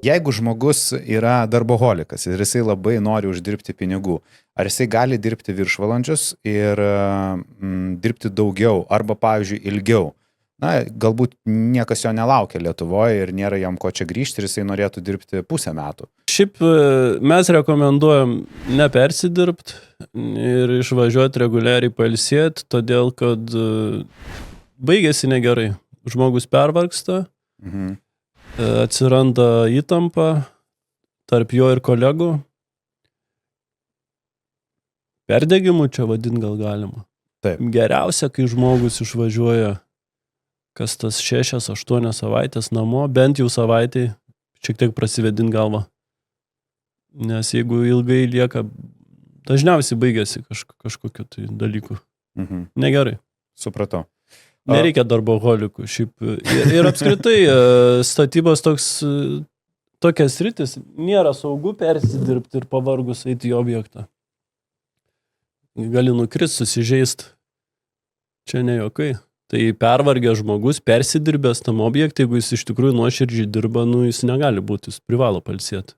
Jeigu žmogus yra darboholikas ir jisai labai nori uždirbti pinigų, ar jisai gali dirbti viršvalandžius ir dirbti daugiau arba, pavyzdžiui, ilgiau? Na, galbūt niekas jo nelaukia Lietuvoje ir nėra jam ko čia grįžti ir jisai norėtų dirbti pusę metų. Šiaip mes rekomenduojam nepersidirbt ir išvažiuoti reguliariai pailsėti, todėl kad baigėsi negerai. Žmogus pervargsta, atsiranda įtampa tarp jo ir kolegų. Perdegimų čia vadint gal galima. Taip. Geriausia, kai žmogus išvažiuoja kas tas 6-8 savaitės namo, bent jau savaitį šiek tiek prasivėdint galvą. Nes jeigu ilgai lieka, dažniausiai baigėsi kažkokiu tai dalyku. Negerai. Supratau. Nereikia darboholikų. Šiaip. Ir apskritai statybos tokias sritis nėra saugu persidirbti ir pavargus eiti į objektą. Gali nukrist, susižeist. Čia ne jokai. Tai pervargęs žmogus, persidirbęs tam objektui, jeigu jis iš tikrųjų nuoširdžiai dirba, jis negali būti, jis privalo pailsėti.